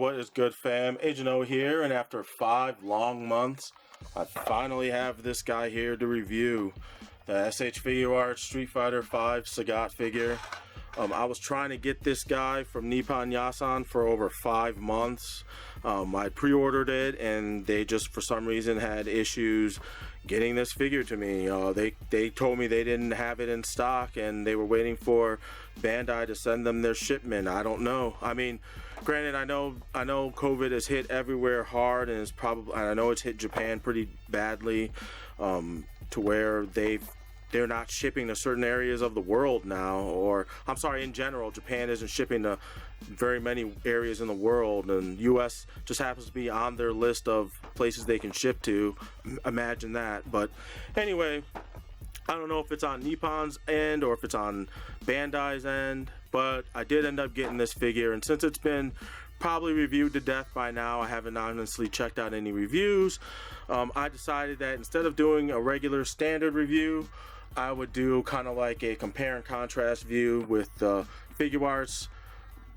what is good, fam? Agent O here, and after 5 long months, I finally have this guy here to review. The SH Figuarts Street Fighter V Sagat figure. I was trying to get this guy from Nippon Yasan for over 5 months. I pre-ordered it, and they just for some reason had issues getting this figure to me. They told me they didn't have it in stock, and they were waiting for Bandai to send them their shipment. I don't know. I mean, granted, I know COVID has hit everywhere hard, and I know it's hit Japan pretty badly, to where they're not shipping to certain areas of the world now, or I'm sorry, in general, Japan isn't shipping to very many areas in the world, and US just happens to be on their list of places they can ship to. Imagine that. But anyway, I don't know if it's on Nippon's end or if it's on Bandai's end, but I did end up getting this figure, and since it's been probably reviewed to death by now, I haven't honestly checked out any reviews. I decided that instead of doing a regular standard review, I would do kind of like a compare and contrast view with the Figuarts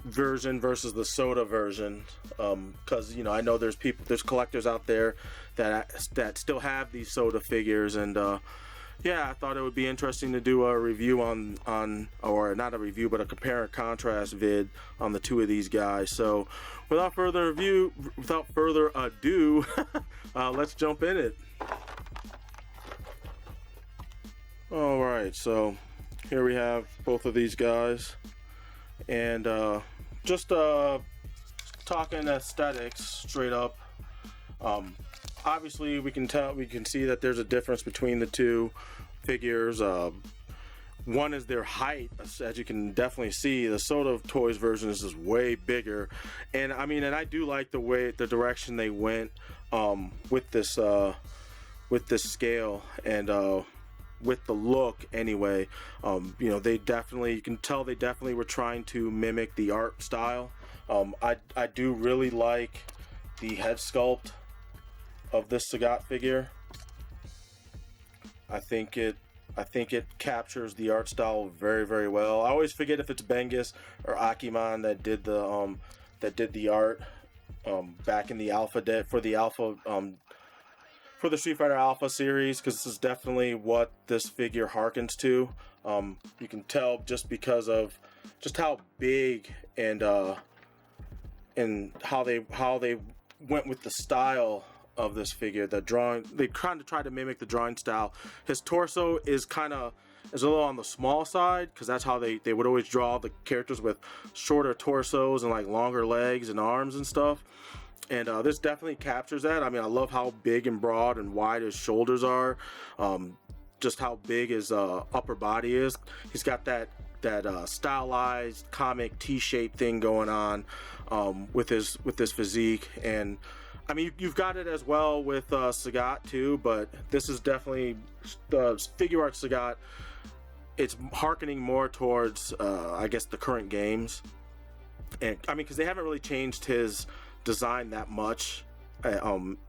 version versus the Sota version, because I know there's collectors out there that still have these Sota figures, and yeah, I thought it would be interesting to do a review or not a review, but a compare and contrast vid on the two of these guys. So without further ado, let's jump in it. Alright, so here we have both of these guys, and just talking aesthetics straight up. Obviously we can see that there's a difference between the two figures. One is their height, as you can definitely see. The Sota Toys version is just way bigger, and I do like the direction they went with this scale, and with the look anyway. You can tell they definitely were trying to mimic the art style. I do really like the head sculpt of this Sagat figure. I think it captures the art style very, very well. I always forget if it's Bengus or Akiman that did the art back in the Alpha for the Street Fighter Alpha series, because this is definitely what this figure harkens to. You can tell just because of just how big and how they went with the style of this figure. The drawing, they kind of tried to mimic the drawing style. His torso is a little on the small side, because that's how they would always draw the characters, with shorter torsos and like longer legs and arms and stuff. And this definitely captures that. I love how big and broad and wide his shoulders are. Just how big his upper body is. He's got that stylized comic T-shaped thing going on with this physique. And you've got it as well with Sagat too, but this is definitely the Figuarts Sagat. It's harkening more towards I guess the current games, and because they haven't really changed his design that much.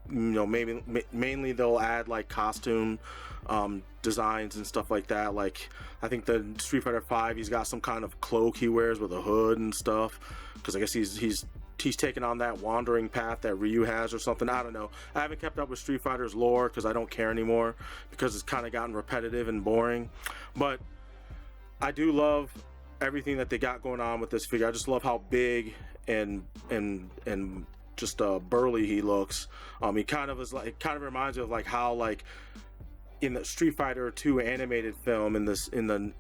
Mainly they'll add like costume designs and stuff like that. Like I think the Street Fighter V, he's got some kind of cloak he wears with a hood and stuff, because I guess he's taken on that wandering path that Ryu has or something. I don't know. I haven't kept up with Street Fighter's lore because I don't care anymore, because it's kind of gotten repetitive and boring. But I do love everything that they got going on with this figure. I just love how big and just burly he looks. It kind of reminds me of like how, like in the Street Fighter 2 animated film, in the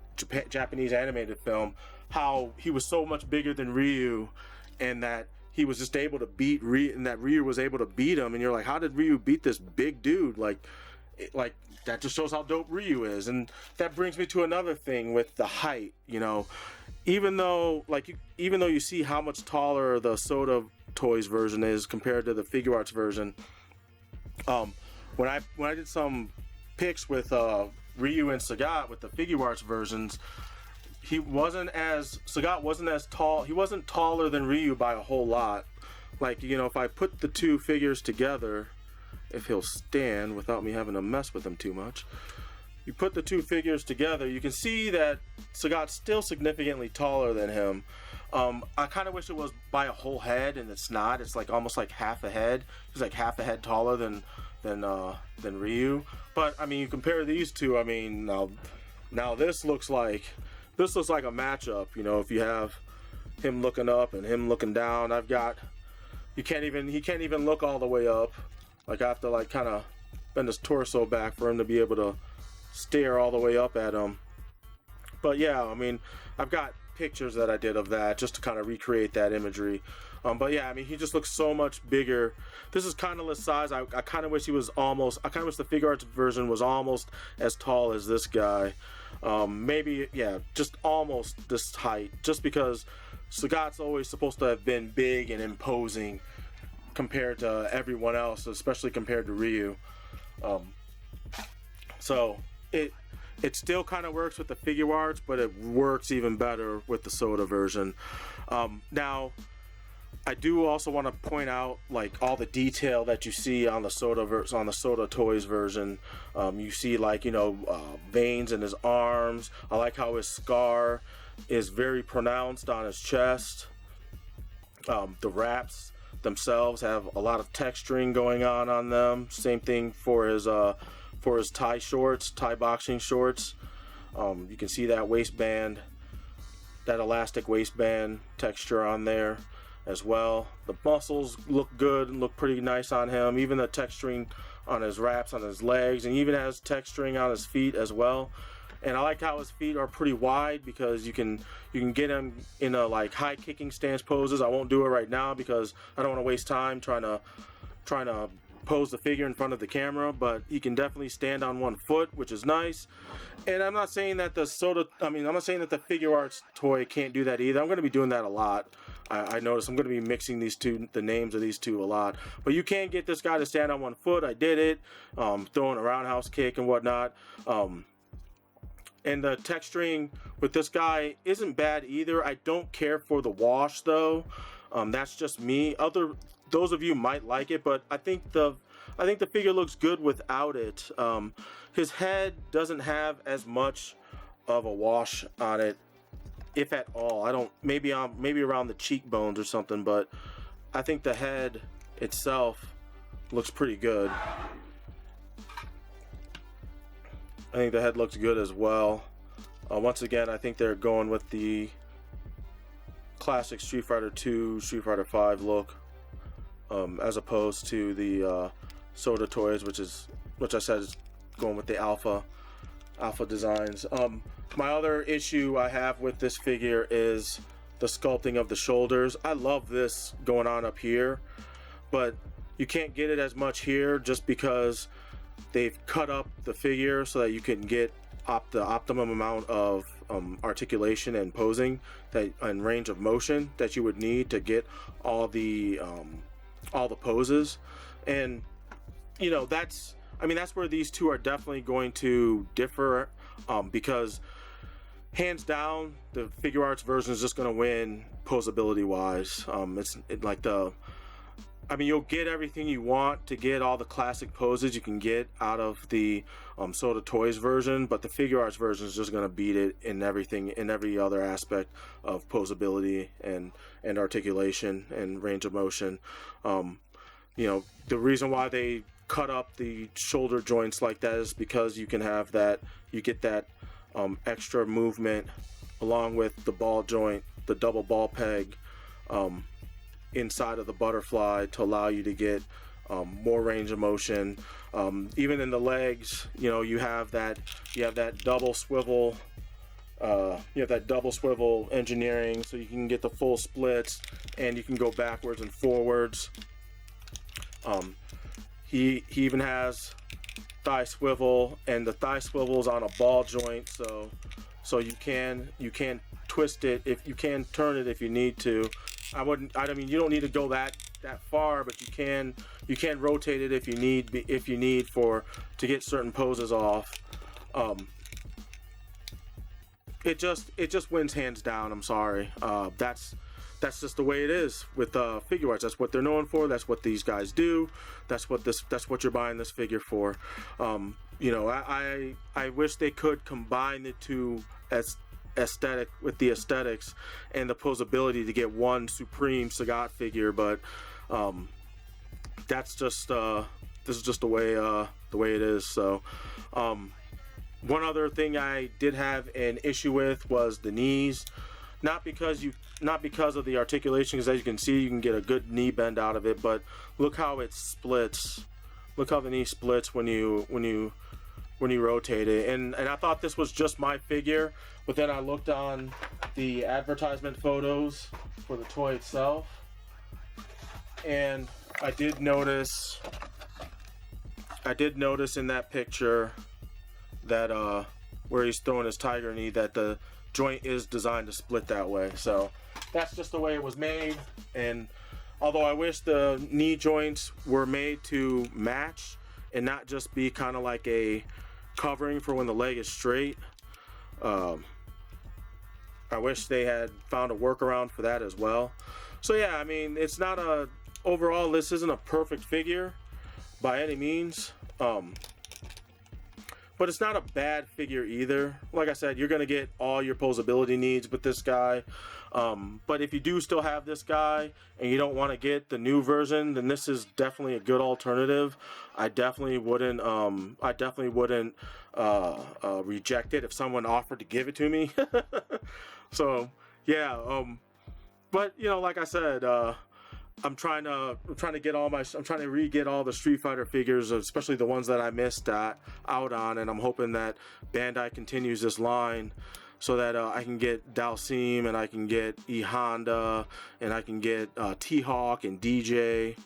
Japanese animated film, how he was so much bigger than Ryu, and that he was just able to beat Ryu, and that Ryu was able to beat him, and you're like, how did Ryu beat this big dude? Like that just shows how dope Ryu is. And that brings me to another thing with the height. Even though you see how much taller the Sota Toys version is compared to the Figuarts version, when I did some pics with Ryu and Sagat with the Figuarts versions, Sagat wasn't as tall. He wasn't taller than Ryu by a whole lot. Like, if I put the two figures together, if he'll stand without me having to mess with him too much, you put the two figures together, you can see that Sagat's still significantly taller than him. I kind of wish it was by a whole head, and it's not. It's like almost like half a head. He's like half a head taller than Ryu. But I mean, you compare these two. I mean, now this looks like a matchup. You know, if you have him looking up and him looking down, he can't even look all the way up. Like, I have to like kind of bend his torso back for him to be able to stare all the way up at him. But yeah, I mean, I've got pictures that I did of that just to kind of recreate that imagery. But yeah, I mean, he just looks so much bigger. This is kind of the size. I kind of wish he was almost. I kind of wish the Figuarts version was almost as tall as this guy. Maybe, yeah, just almost this height. Just because Sagat's always supposed to have been big and imposing compared to everyone else, especially compared to Ryu. So it still kind of works with the Figuarts, but it works even better with the Sota version. Now, I do also want to point out like all the detail that you see on the Sota Toys version. You see, like, you know, veins in his arms. I like how his scar is very pronounced on his chest. The wraps themselves have a lot of texturing going on them. Same thing for his Thai shorts, Thai boxing shorts. You can see that waistband, that elastic waistband texture on there as well. The muscles look good and look pretty nice on him. Even the texturing on his wraps on his legs, and even has texturing on his feet as well. And I like how his feet are pretty wide because you can get him in a like high kicking stance poses. I won't do it right now because I don't want to waste time trying to pose the figure in front of the camera, but he can definitely stand on one foot, which is nice. And I'm not saying that I'm not saying that the Figuarts toy can't do that either. I'm going to be doing that a lot. I noticed I'm going to be mixing the names of these two a lot. But you can get this guy to stand on one foot. I did it, throwing a roundhouse kick and whatnot. And the texturing with this guy isn't bad either. I don't care for the wash though. That's just me. Those of you might like it, but I think the figure looks good without it. His head doesn't have as much of a wash on it, if at all. Maybe around the cheekbones or something, but I think the head itself looks pretty good. I think the head looks good as well. Once again, I think they're going with the classic Street Fighter 2, Street Fighter 5 look, as opposed to the Sota toys, which I said is going with the alpha designs. My other issue I have with this figure is the sculpting of the shoulders. I love this going on up here, but you can't get it as much here just because they've cut up the figure so that you can get the optimum amount of articulation and posing and range of motion that you would need to get all the poses. And you know, that's where these two are definitely going to differ, because hands down the Figuarts version is just going to win posability wise. You'll get everything you want to get all the classic poses you can get out of the Sota Toys version, but the Figuarts version is just going to beat it in every other aspect of posability and articulation and range of motion. You know, the reason why they cut up the shoulder joints like that is because you get that extra movement along with the ball joint, the double ball peg, inside of the butterfly to allow you to get more range of motion. Even in the legs, you know, you have that double swivel. You have that double swivel engineering, so you can get the full splits and you can go backwards and forwards. He even has thigh swivel, and the thigh swivel is on a ball joint, so you can twist it, if you can turn it if you need to. You don't need to go that far, but you can rotate it if you need to get certain poses off. It just wins hands down. I'm sorry. That's just the way it is with Figuarts. That's what they're known for. That's what these guys do. That's what you're buying this figure for. You know, I wish they could combine the two as the aesthetics and the posability to get one supreme Sagat figure, but that's just this is just the way it is. So one other thing I did have an issue with was the knees. Not because of the articulation, because as you can see, you can get a good knee bend out of it, but look how it splits. Look how the knee splits when you rotate it. And I thought this was just my figure, but then I looked on the advertisement photos for the toy itself, and I did notice in that picture that where he's throwing his tiger knee, that the joint is designed to split that way. So that's just the way it was made. And although I wish the knee joints were made to match and not just be kind of like a covering for when the leg is straight, I wish they had found a workaround for that as well. So yeah, I mean, it's not overall, this isn't a perfect figure by any means, but it's not a bad figure either. Like I said, you're gonna get all your posability needs with this guy. But if you do still have this guy and you don't want to get the new version, then this is definitely a good alternative. I definitely wouldn't reject it if someone offered to give it to me. So yeah, but you know, like I said, I'm trying to re-get all the Street Fighter figures, especially the ones that I missed out on, and I'm hoping that Bandai continues this line so that I can get Dalsim, and I can get E Honda, and I can get T-Hawk and DJ,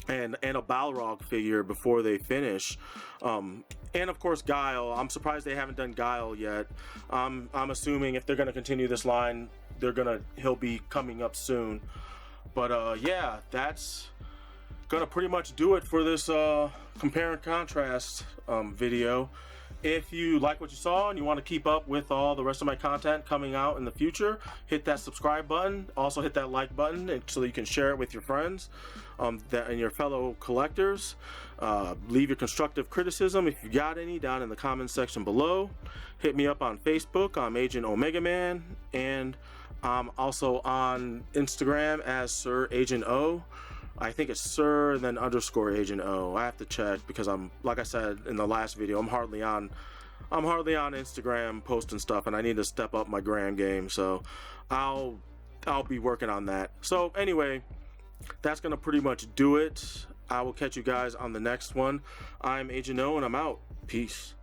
and a Balrog figure before they finish. And of course Guile. I'm surprised they haven't done Guile yet. I'm assuming if they're going to continue this line, he'll be coming up soon. But yeah, that's gonna pretty much do it for this compare and contrast video. If you like what you saw and you want to keep up with all the rest of my content coming out in the future, hit that subscribe button. Also hit that like button so that you can share it with your friends and your fellow collectors. Leave your constructive criticism if you got any down in the comments section below. Hit me up on Facebook. I'm Agent Omega Man, and I'm also on Instagram as Sir Agent O. I think it's Sir and then _ Agent O. I have to check because like I said in the last video, I'm hardly on Instagram posting stuff, and I need to step up my gram game. So I'll be working on that. So anyway, that's gonna pretty much do it. I will catch you guys on the next one. I'm Agent O, and I'm out. Peace.